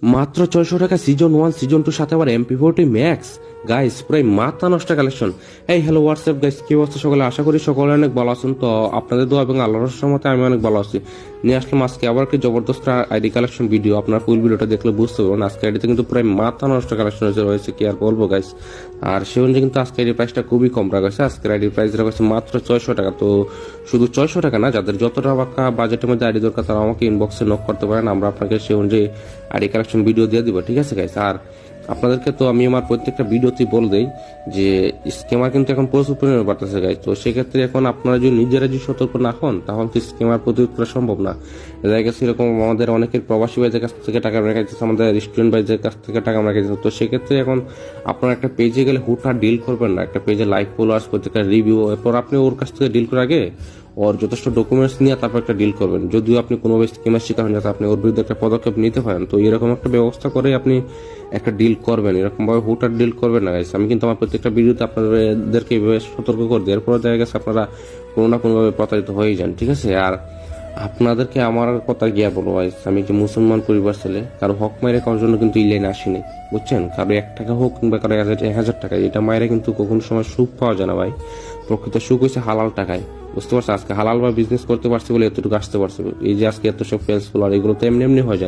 মাত্র 600 টাকা season 1 season 2 সাথে আবার MP40 ম্যাক্স গাইস, প্রায় মাথা নষ্ট কালেকশন। এই হ্যালো হোয়াটসঅ্যাপ গাইস, কি অবস্থা সকলে? আশা করি সকলে অনেক ভালো আছেন। তো আপনাদের দোয়া এবং আল্লাহর রহমতে আমি অনেক ভালো আছি। নিয়ে আসলাম আজকে আবার কি জবরদস্ত আইডি কালেকশন ভিডিও। আপনার ফুল ভিডিওটা দেখলে বুঝতে পারবেন আজকে আইডিতে কিন্তু প্রায় মাথা নষ্ট কালেকশন রয়েছে, কি আর বলবো গাইস। আর সে অনুযায়ী কিন্তু আজকে আইডির প্রাইসটা খুবই কম রাখা হয়েছে। আজকের আইডির প্রাইস রাখা হয়েছে মাত্র 600 টাকা। তো শুধু 600 টাকা না, যাদের যত টাকা বাজেটের মধ্যে আইডি দরকার তারা আমাকে ইনবক্সে নক করতে পারেন, আমরা আপনাকে সে অনুযায়ী আইডি কালেকশন ভিডিও দিয়ে দিব, ঠিক আছে গাইস। আর আপনাদেরকে তো আমি আমার প্রত্যেকটা ভিডিওতেই বলে দেই যে স্ক্যামার কিন্তু এখন প্রচুর পরিমাণে বাড়তেছে গাইস। তো সেক্ষেত্রে এখন আপনারা যদি নিজেরা যদি সতর্ক না হন তাহলে তো স্ক্যামার প্রতিরোধ করা সম্ভব না। দেখা গেছে এরকম আমাদের অনেকের প্রবাসী ভাইদের কাছ থেকে টাকা রেখে যাচ্ছে, আমাদের রেস্টুরেন্ট ভাইদের কাছ থেকে টাকা রেখে যাচ্ছে। তো সেক্ষেত্রে এখন আপনারা একটা পেজে গেলে হুটহাট ডিল করবেন না। একটা পেজে লাইক ফলোয়ার্স, প্রত্যেকটা রিভিউ, এরপর আপনি ওর কাছ থেকে ডিল করার আগে ওর যথেষ্ট ডকুমেন্টস নিয়ে তারপর একটা ডিল করবেন। যদিও আপনি কোনোভাবে স্কিমের শিকার হন, যাতে আপনি ওর বিরুদ্ধে একটা পদক্ষেপ নিতে পারেন। তো এরকম একটা ব্যবস্থা করে আপনি একটা ডিল করবেন, এরকম ভাবে হুটহাট ডিল করবেন না গাইস। আমি কিন্তু আমার প্রত্যেকটা ভিডিওতে আপনাদেরকে এইভাবে সতর্ক করে দিই, এরপর দেখা গেছে আপনারা কোনো না কোনোভাবে প্রতারিত হয়ে যান, ঠিক আছে। আর আপনাদেরকে আমার কথা গিয়া বলবো গাইস, আমি যে মুসলমান পরিবার ছেলে, কারো হক মাইরে করার জন্য কিন্তু এই লাইনে আসিনি, বুঝছেন। কারো 1 টাকা হোক কিংবা কারো 1000 টাকা, এটা মায়েরা কিন্তু কখনো সময় সুখ পাওয়া যায় না ভাই। প্রকৃত সুখ হয়েছে হালাল টাকায়, বুঝতে পারছো। আজকে হালাল বা বিজনেস করতে পারছি বলে এতটুকু আসতে পারছে। এই যে আজকে এত সব ফেলস ফলোয়ার, এগুলো তো এমনি এমনি হয়ে যায়।